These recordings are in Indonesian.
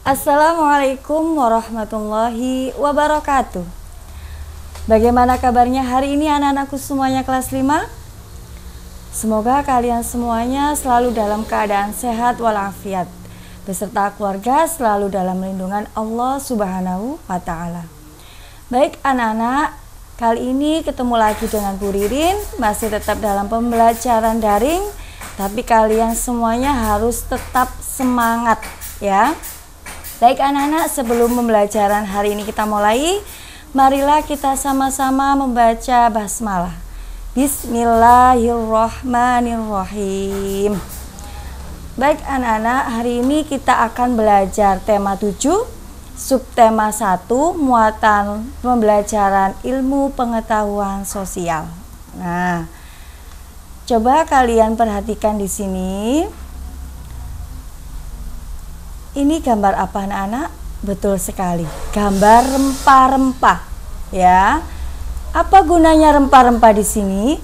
Assalamualaikum warahmatullahi wabarakatuh. Bagaimana kabarnya hari ini anak-anakku semuanya kelas 5? Semoga kalian semuanya selalu dalam keadaan sehat walafiat, beserta keluarga selalu dalam lindungan Allah Subhanahu wa Ta'ala. Baik anak-anak, kali ini ketemu lagi dengan Bu Ririn, masih tetap dalam pembelajaran daring, tapi kalian semuanya harus tetap semangat ya. Baik anak-anak, sebelum pembelajaran hari ini kita mulai, marilah kita sama-sama membaca basmalah. Bismillahirrahmanirrahim. Baik anak-anak, hari ini kita akan belajar tema 7, subtema 1, muatan pembelajaran ilmu pengetahuan sosial. Nah, coba kalian perhatikan di sini. Ini gambar apa anak-anak? Betul sekali, gambar rempah-rempah ya. Apa gunanya rempah-rempah di sini?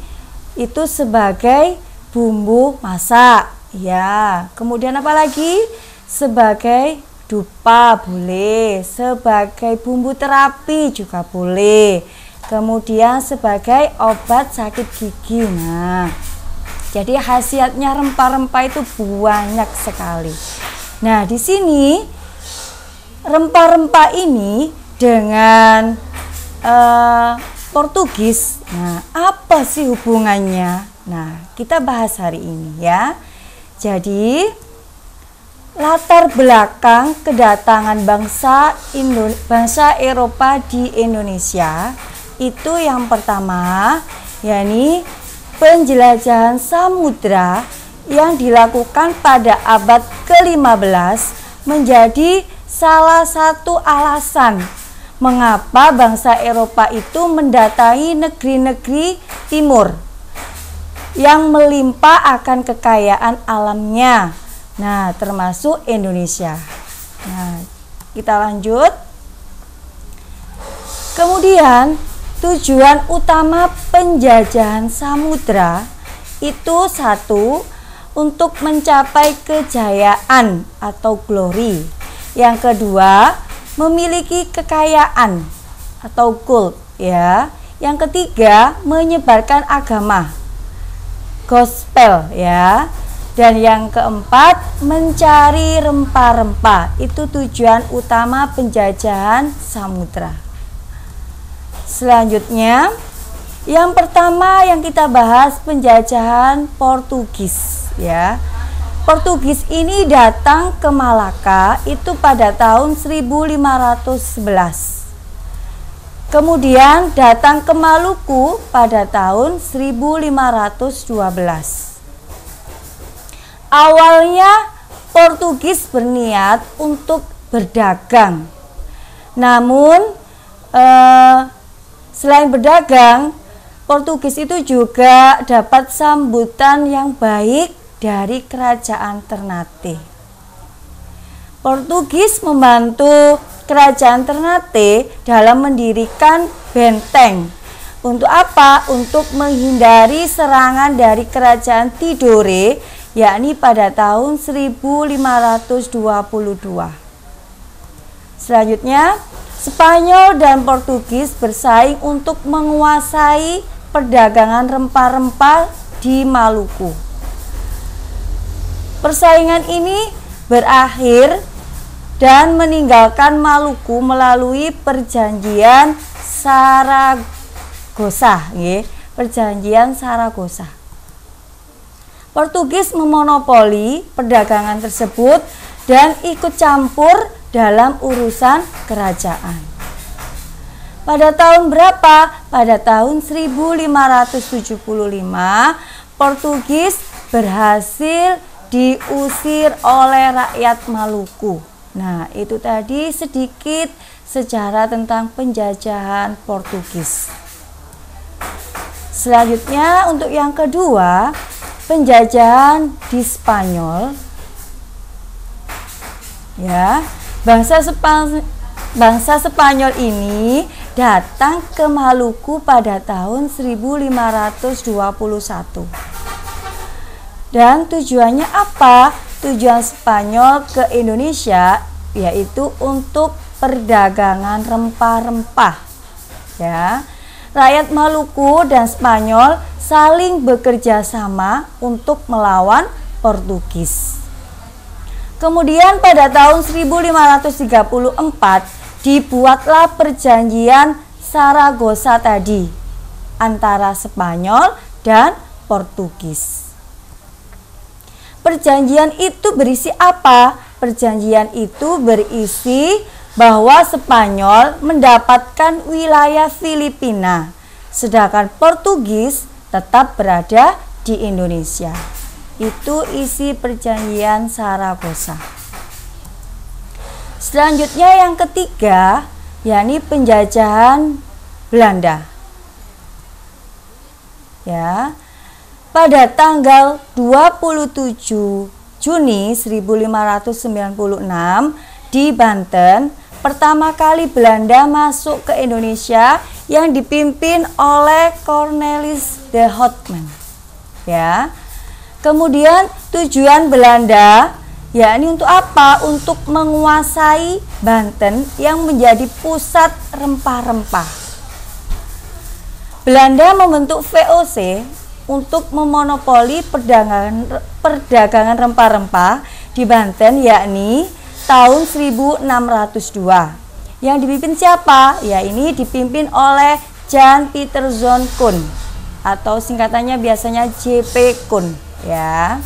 Itu sebagai bumbu masak ya. Kemudian apa lagi? Sebagai dupa boleh, sebagai bumbu terapi juga boleh. Kemudian sebagai obat sakit gigi. Nah, jadi khasiatnya rempah-rempah itu banyak sekali. Nah, di sini rempah-rempah ini dengan Portugis. Nah, apa sih hubungannya? Nah, kita bahas hari ini ya. Jadi, latar belakang kedatangan bangsa Eropa di Indonesia itu yang pertama, yakni penjelajahan samudra yang dilakukan pada abad ke-15 menjadi salah satu alasan mengapa bangsa Eropa itu mendatangi negeri-negeri timur yang melimpah akan kekayaan alamnya. Nah, termasuk Indonesia. Nah, kita lanjut. Kemudian, tujuan utama penjajahan samudra itu satu, untuk mencapai kejayaan atau glory. Yang kedua, memiliki kekayaan atau gold ya. Yang ketiga, menyebarkan agama, gospel ya. Dan yang keempat, mencari rempah-rempah. Itu tujuan utama penjajahan samudra. Selanjutnya, yang pertama yang kita bahas penjajahan Portugis ya. Portugis ini datang ke Malaka itu pada tahun 1511. Kemudian datang ke Maluku pada tahun 1512. Awalnya Portugis berniat untuk berdagang. Namun selain berdagang, Portugis itu juga dapat sambutan yang baik dari kerajaan Ternate. Portugis membantu kerajaan Ternate dalam mendirikan benteng. Untuk apa? Untuk menghindari serangan dari kerajaan Tidore, yakni pada tahun 1522. Selanjutnya, Spanyol dan Portugis bersaing untuk menguasai perdagangan rempah-rempah di Maluku. Persaingan ini berakhir dan meninggalkan Maluku melalui perjanjian Saragossa, perjanjian Saragossa. Portugis memonopoli perdagangan tersebut dan ikut campur dalam urusan kerajaan. Pada tahun berapa? Pada tahun 1575, Portugis berhasil diusir oleh rakyat Maluku. Nah, itu tadi sedikit sejarah tentang penjajahan Portugis. Selanjutnya, untuk yang kedua, penjajahan di Spanyol. Ya, bangsa Spanyol ini datang ke Maluku pada tahun 1521. Dan tujuannya apa? Tujuan Spanyol ke Indonesia yaitu untuk perdagangan rempah-rempah. Ya, rakyat Maluku dan Spanyol saling bekerja sama untuk melawan Portugis. Kemudian pada tahun 1534 dibuatlah perjanjian Saragossa tadi antara Spanyol dan Portugis. Perjanjian itu berisi apa? Perjanjian itu berisi bahwa Spanyol mendapatkan wilayah Filipina, sedangkan Portugis tetap berada di Indonesia. Itu isi perjanjian Saragossa. Selanjutnya yang ketiga, yakni penjajahan Belanda. Ya, pada tanggal 27 Juni 1596 di Banten, pertama kali Belanda masuk ke Indonesia yang dipimpin oleh Cornelis de Houtman. Ya. Kemudian tujuan Belanda yakni untuk apa? Untuk menguasai Banten yang menjadi pusat rempah-rempah. Belanda membentuk VOC untuk memonopoli perdagangan rempah-rempah di Banten, yakni tahun 1602. Yang dipimpin siapa? Ya, ini dipimpin oleh Jan Pieterszoon Koen atau singkatannya biasanya JP Koen. Ya,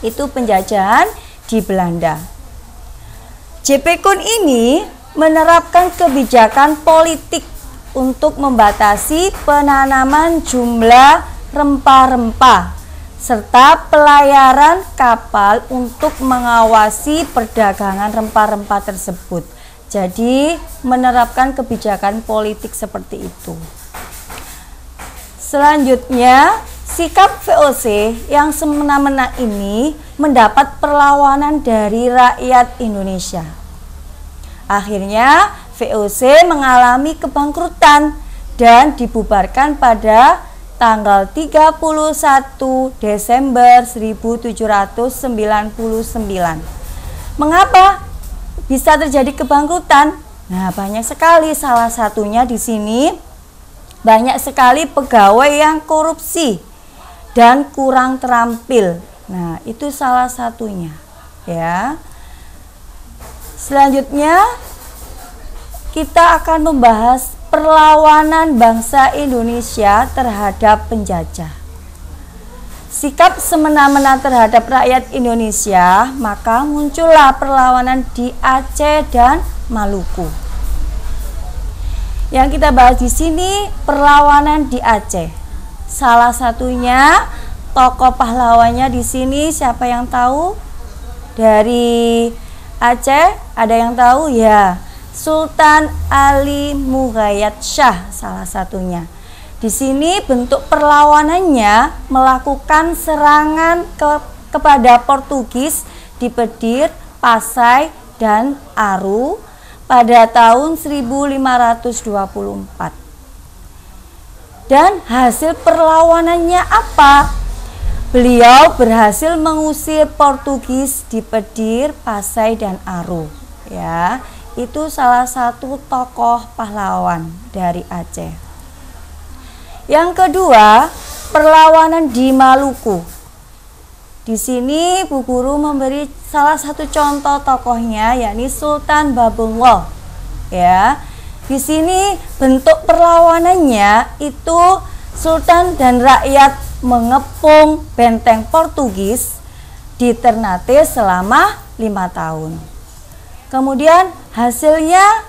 itu penjajahan di Belanda. JP Koen ini menerapkan kebijakan politik untuk membatasi penanaman jumlah rempah-rempah serta pelayaran kapal untuk mengawasi perdagangan rempah-rempah tersebut. Jadi menerapkan kebijakan politik seperti itu. Selanjutnya, sikap VOC yang semena-mena ini mendapat perlawanan dari rakyat Indonesia. Akhirnya VOC mengalami kebangkrutan dan dibubarkan pada tanggal 31 Desember 1799. Mengapa bisa terjadi kebangkrutan? Nah, banyak sekali. Salah satunya di sini banyak sekali pegawai yang korupsi dan kurang terampil. Nah, itu salah satunya, ya. Selanjutnya kita akan membahas perlawanan bangsa Indonesia terhadap penjajah. Sikap semena-mena terhadap rakyat Indonesia, maka muncullah perlawanan di Aceh dan Maluku. Yang kita bahas di sini perlawanan di Aceh. Salah satunya tokoh pahlawannya di sini siapa yang tahu? Dari Aceh ada yang tahu ya? Sultan Ali Mughayat Shah salah satunya. Di sini bentuk perlawanannya melakukan serangan kepada Portugis di Pedir, Pasai, dan Aru pada tahun 1524. Dan hasil perlawanannya apa? Beliau berhasil mengusir Portugis di Pedir, Pasai, dan Aru. Ya, itu salah satu tokoh pahlawan dari Aceh. Yang kedua, perlawanan di Maluku. Di sini Bu Guru memberi salah satu contoh tokohnya, yakni Sultan Babungwal. Ya, di sini bentuk perlawanannya itu Sultan dan rakyat mengepung benteng Portugis di Ternate selama 5 tahun. Kemudian hasilnya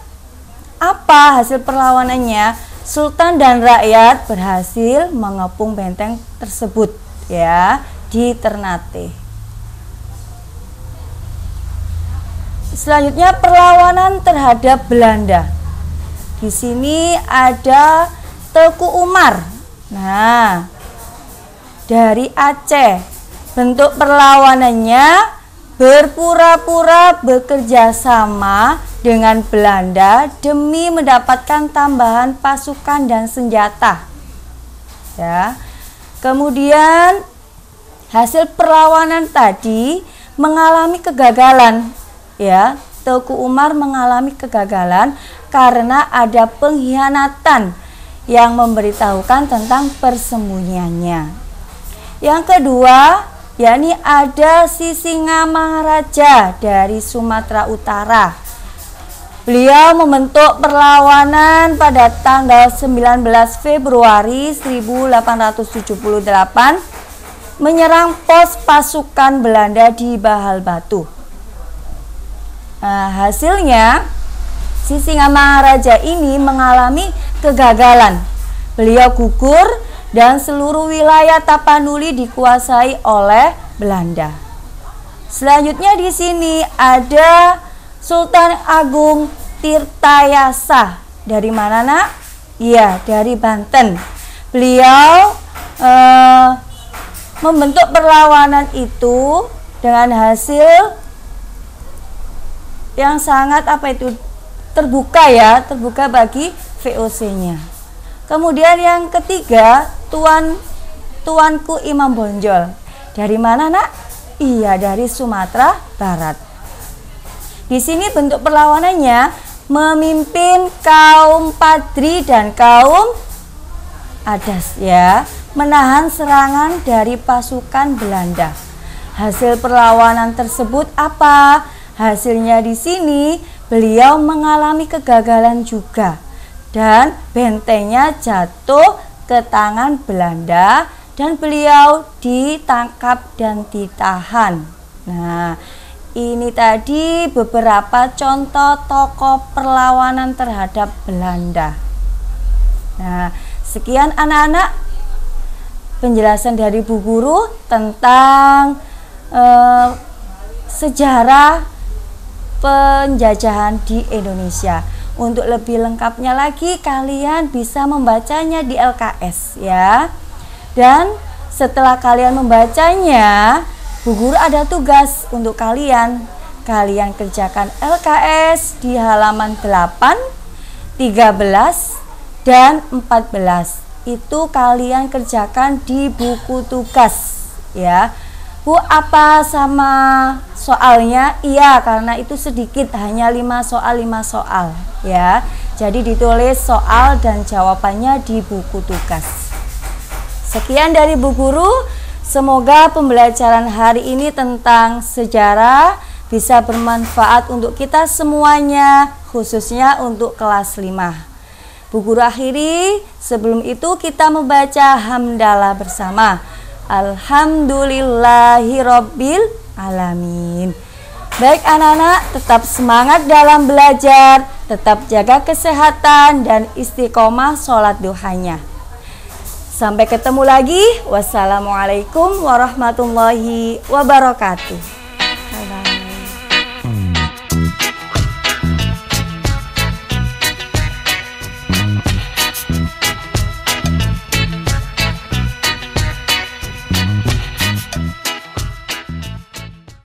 apa? Hasil perlawanannya Sultan dan rakyat berhasil mengepung benteng tersebut, ya, di Ternate. Selanjutnya perlawanan terhadap Belanda. Di sini ada Teku Umar. Nah, dari Aceh. Bentuk perlawanannya berpura-pura bekerja sama dengan Belanda demi mendapatkan tambahan pasukan dan senjata. Ya. Kemudian hasil perlawanan tadi mengalami kegagalan, ya, Teuku Umar mengalami kegagalan karena ada pengkhianatan yang memberitahukan tentang persembunyiannya. Yang kedua, yakni ada Sisingamangaraja dari Sumatera Utara. Beliau membentuk perlawanan pada tanggal 19 Februari 1878 menyerang pos pasukan Belanda di Bahal Batu. Nah, hasilnya Sisingamangaraja ini mengalami kegagalan. Beliau gugur dan seluruh wilayah Tapanuli dikuasai oleh Belanda. Selanjutnya di sini ada Sultan Agung Tirtayasa. Dari mana, Nak? Iya, dari Banten. Beliau membentuk perlawanan itu dengan hasil yang sangat terbuka ya, terbuka bagi VOC-nya. Kemudian yang ketiga, Tuanku Imam Bonjol. Dari mana, Nak? Iya, dari Sumatera Barat. Di sini bentuk perlawanannya memimpin kaum Padri dan kaum Adas ya, menahan serangan dari pasukan Belanda. Hasil perlawanan tersebut apa? Hasilnya di sini beliau mengalami kegagalan juga dan bentengnya jatuh ke tangan Belanda dan beliau ditangkap dan ditahan. Nah, ini tadi beberapa contoh tokoh perlawanan terhadap Belanda. Nah, sekian anak-anak penjelasan dari Bu Guru tentang sejarah penjajahan di Indonesia. Untuk lebih lengkapnya lagi kalian bisa membacanya di LKS ya. Dan setelah kalian membacanya, Bu Guru ada tugas untuk kalian. Kalian kerjakan LKS di halaman 8, 13, dan 14. Itu kalian kerjakan di buku tugas ya. Bu, apa sama soalnya? Iya, karena itu sedikit, hanya 5 soal ya. Jadi ditulis soal dan jawabannya di buku tugas. Sekian dari Bu Guru. Semoga pembelajaran hari ini tentang sejarah bisa bermanfaat untuk kita semuanya, khususnya untuk kelas 5. Bu Guru akhiri, sebelum itu kita membaca hamdalah bersama. Alhamdulillahirabbil alamin. Baik anak-anak, tetap semangat dalam belajar, tetap jaga kesehatan dan istiqomah sholat duhanya. Sampai ketemu lagi. Wassalamualaikum warahmatullahi wabarakatuh.